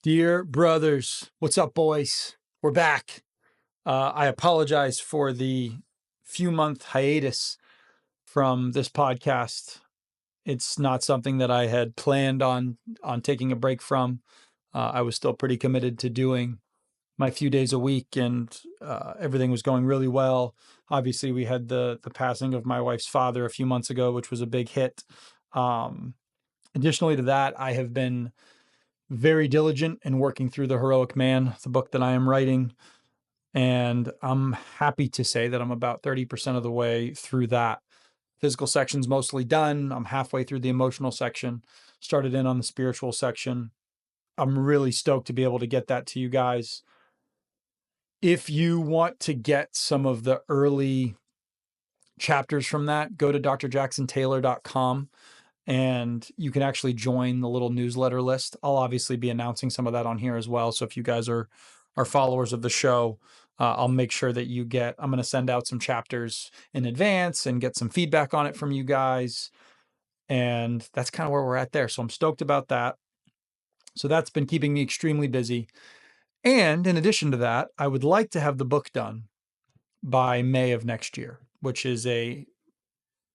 Dear brothers, what's up, boys? We're back. I apologize for the few-month hiatus from this podcast. It's not something that I had planned on taking a break from. I was still pretty committed to doing my few days a week, and everything was going really well. Obviously, we had the passing of my wife's father a few months ago, which was a big hit. Additionally to that, I have been very diligent in working through The Heroic Man, the book that I am writing. And I'm happy to say that I'm about 30% of the way through that. Physical section's mostly done. I'm halfway through the emotional section, started in on the spiritual section. I'm really stoked to be able to get that to you guys. If you want to get some of the early chapters from that, go to drjacksontaylor.com. And you can actually join the little newsletter list. I'll obviously be announcing some of that on here as well. So if you guys are followers of the show, I'll make sure that I'm going to send out some chapters in advance and get some feedback on it from you guys. And that's kind of where we're at there. So I'm stoked about that. So that's been keeping me extremely busy. And in addition to that, I would like to have the book done by May of next year, which is a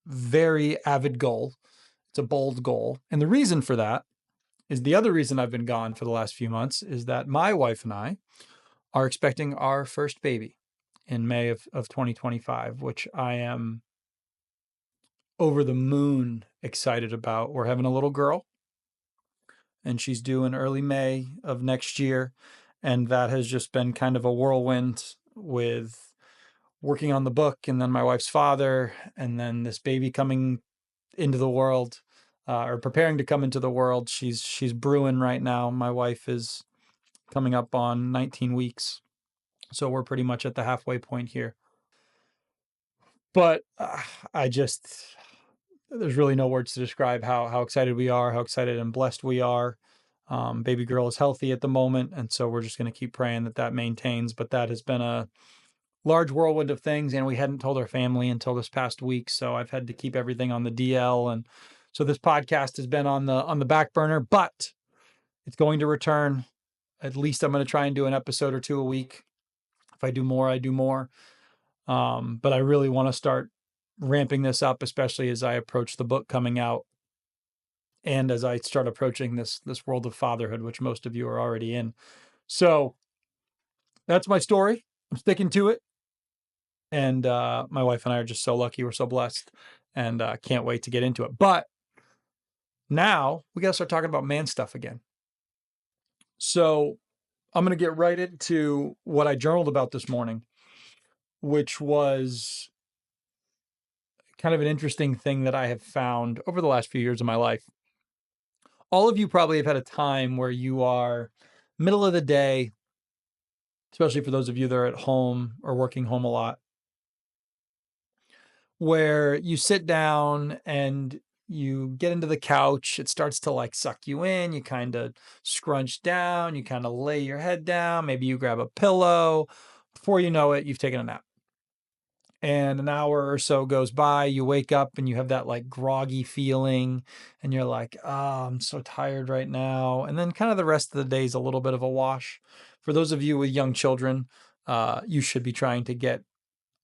very avid goal. It's a bold goal. And the reason for that is the other reason I've been gone for the last few months is that my wife and I are expecting our first baby in May of 2025, which I am over the moon excited about. We're having a little girl, and she's due in early May of next year. And that has just been kind of a whirlwind with working on the book, and then my wife's father, and then this baby coming into the world. Or preparing to come into the world. She's brewing right now. My wife is coming up on 19 weeks. So we're pretty much at the halfway point here. But there's really no words to describe how excited we are, how excited and blessed we are. Baby girl is healthy at the moment. And so we're just going to keep praying that maintains. But that has been a large whirlwind of things. And we hadn't told our family until this past week. So I've had to keep everything on the DL. And so this podcast has been on the back burner, but it's going to return. At least I'm going to try and do an episode or two a week. If I do more, I do more. But I really want to start ramping this up, especially as I approach the book coming out and as I start approaching this world of fatherhood, which most of you are already in. So that's my story. I'm sticking to it. And my wife and I are just so lucky. We're so blessed, and can't wait to get into it. But now we got to start talking about man stuff again. So I'm going to get right into what I journaled about this morning, which was kind of an interesting thing that I have found over the last few years of my life. All of you probably have had a time where you are middle of the day, especially for those of you that are at home or working home a lot, where you sit down and you get into the couch. It starts to like suck you in. You kind of scrunch down. You kind of lay your head down. Maybe you grab a pillow. Before you know it, you've taken a nap. And an hour or so goes by. You wake up and you have that like groggy feeling. And you're like, oh, I'm so tired right now. And then kind of the rest of the day is a little bit of a wash. For those of you with young children, you should be trying to get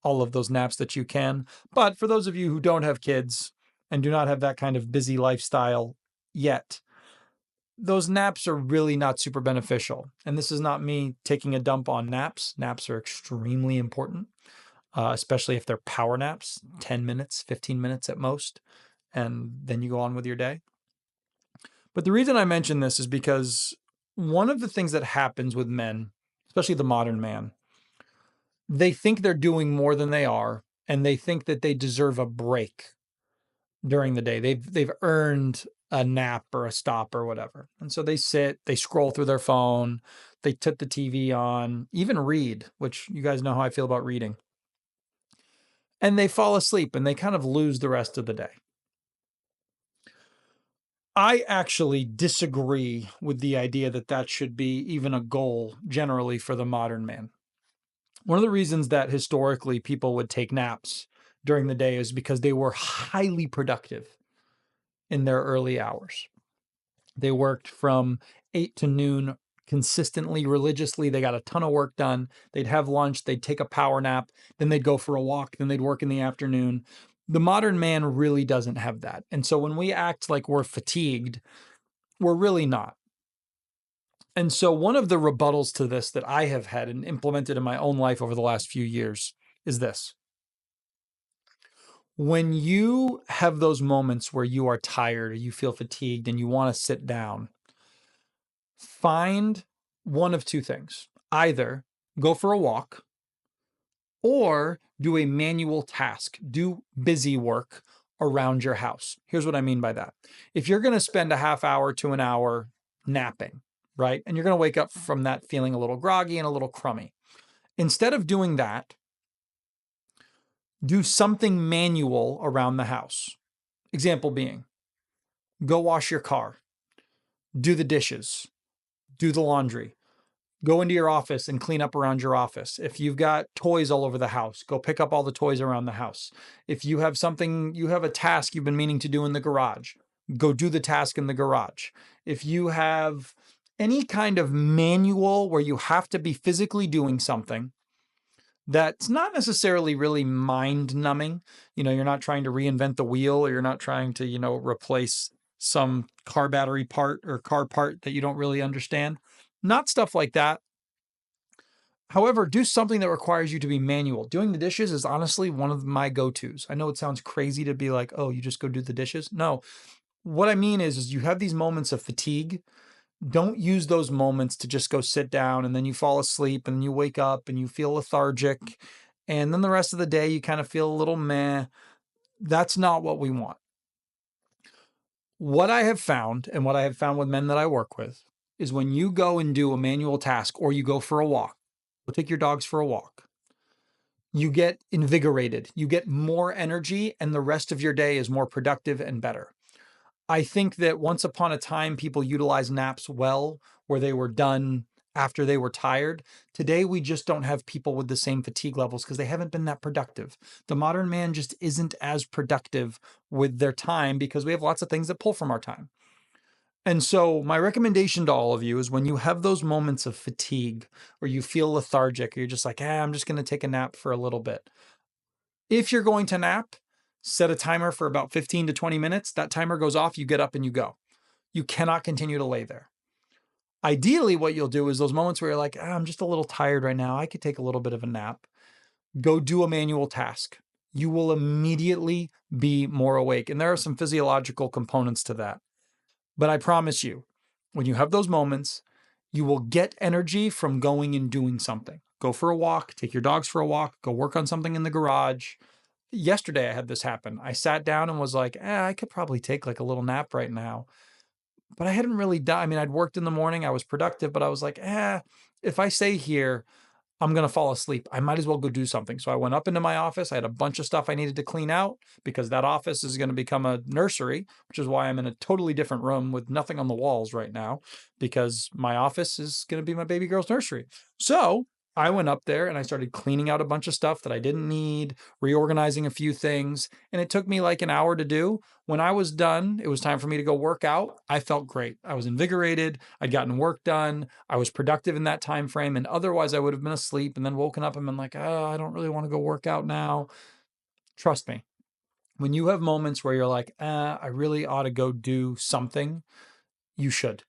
all of those naps that you can. But for those of you who don't have kids and do not have that kind of busy lifestyle yet, those naps are really not super beneficial. And this is not me taking a dump on naps. Naps are extremely important, especially if they're power naps, 10 minutes, 15 minutes at most, and then you go on with your day. But the reason I mention this is because one of the things that happens with men, especially the modern man, they think they're doing more than they are, and they think that they deserve a break during the day. They've earned a nap or a stop or whatever. And so they sit, they scroll through their phone, they put the TV on, even read, which you guys know how I feel about reading. And they fall asleep and they kind of lose the rest of the day. I actually disagree with the idea that should be even a goal generally for the modern man. One of the reasons that historically people would take naps during the day is because they were highly productive in their early hours. They worked from 8 to noon consistently, religiously. They got a ton of work done. They'd have lunch, they'd take a power nap, then they'd go for a walk, then they'd work in the afternoon. The modern man really doesn't have that. And so when we act like we're fatigued, we're really not. And so one of the rebuttals to this that I have had and implemented in my own life over the last few years is this. When you have those moments where you are tired or you feel fatigued and you want to sit down, find one of two things. Either go for a walk or do a manual task, do busy work around your house. Here's what I mean by that. If you're going to spend a half hour to an hour napping, right, and you're going to wake up from that feeling a little groggy and a little crummy, instead of doing that, do something manual around the house. Example being, go wash your car, do the dishes, do the laundry, go into your office and clean up around your office. If you've got toys all over the house, go pick up all the toys around the house. If you have a task you've been meaning to do in the garage, go do the task in the garage. If you have any kind of manual where you have to be physically doing something that's not necessarily really mind numbing, you're not trying to reinvent the wheel, or you're not trying to, replace some car battery part or car part that you don't really understand. Not stuff like that. However, do something that requires you to be manual. Doing the dishes is honestly one of my go-tos. I know it sounds crazy to be like, oh, you just go do the dishes. No, what I mean is you have these moments of fatigue. Don't use those moments to just go sit down and then you fall asleep and you wake up and you feel lethargic. And then the rest of the day, you kind of feel a little meh. That's not what we want. What I have found, and what I have found with men that I work with, is when you go and do a manual task or you go for a walk, go take your dogs for a walk, you get invigorated, you get more energy, and the rest of your day is more productive and better. I think that once upon a time, people utilized naps well, where they were done after they were tired. Today, we just don't have people with the same fatigue levels because they haven't been that productive. The modern man just isn't as productive with their time because we have lots of things that pull from our time. And so, my recommendation to all of you is when you have those moments of fatigue or you feel lethargic, or you're just like, I'm just going to take a nap for a little bit. If you're going to nap, set a timer for about 15 to 20 minutes. That timer goes off, you get up and you go. You cannot continue to lay there. Ideally, what you'll do is those moments where you're like, I'm just a little tired right now, I could take a little bit of a nap. Go do a manual task. You will immediately be more awake. And there are some physiological components to that. But I promise you, when you have those moments, you will get energy from going and doing something. Go for a walk, take your dogs for a walk, go work on something in the garage. Yesterday, I had this happen. I sat down and was like, I could probably take like a little nap right now. But I hadn't really done, I mean, I'd worked in the morning, I was productive, but I was like, if I stay here, I'm going to fall asleep. I might as well go do something. So I went up into my office. I had a bunch of stuff I needed to clean out because that office is going to become a nursery, which is why I'm in a totally different room with nothing on the walls right now, because my office is going to be my baby girl's nursery. So I went up there and I started cleaning out a bunch of stuff that I didn't need, reorganizing a few things. And it took me like an hour to do. When I was done, it was time for me to go work out. I felt great. I was invigorated. I'd gotten work done. I was productive in that time frame. And otherwise, I would have been asleep and then woken up and been like, I don't really want to go work out now. Trust me, when you have moments where you're like, I really ought to go do something, you should.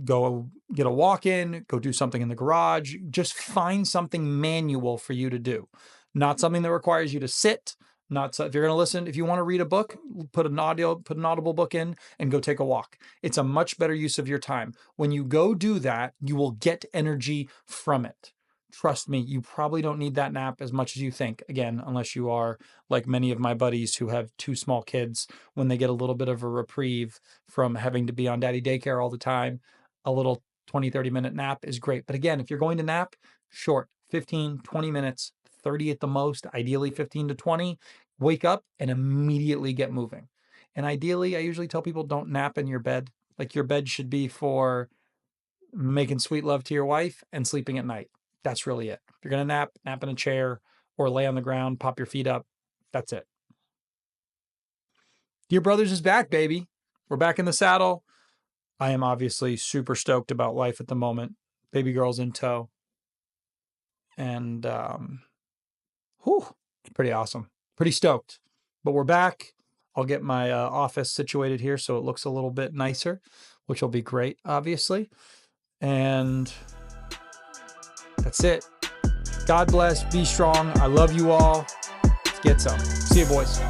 Go get a walk in, go do something in the garage. Just find something manual for you to do. Not something that requires you to sit. Not so, if you're going to listen, if you want to read a book, put an audible book in and go take a walk. It's a much better use of your time. When you go do that, you will get energy from it. Trust me, you probably don't need that nap as much as you think. Again, unless you are like many of my buddies who have two small kids, when they get a little bit of a reprieve from having to be on daddy daycare all the time, a little 20, 30-minute nap is great. But again, if you're going to nap, short, 15, 20 minutes, 30 at the most, ideally 15 to 20, wake up and immediately get moving. And ideally, I usually tell people don't nap in your bed. Like your bed should be for making sweet love to your wife and sleeping at night. That's really it. If you're going to nap, nap in a chair or lay on the ground, pop your feet up. That's it. Dear Brothers is back, baby. We're back in the saddle. I am obviously super stoked about life at the moment. Baby girl's in tow. And it's pretty awesome. Pretty stoked. But we're back. I'll get my office situated here so it looks a little bit nicer, which will be great, obviously. And that's it. God bless. Be strong. I love you all. Let's get some. See you, boys.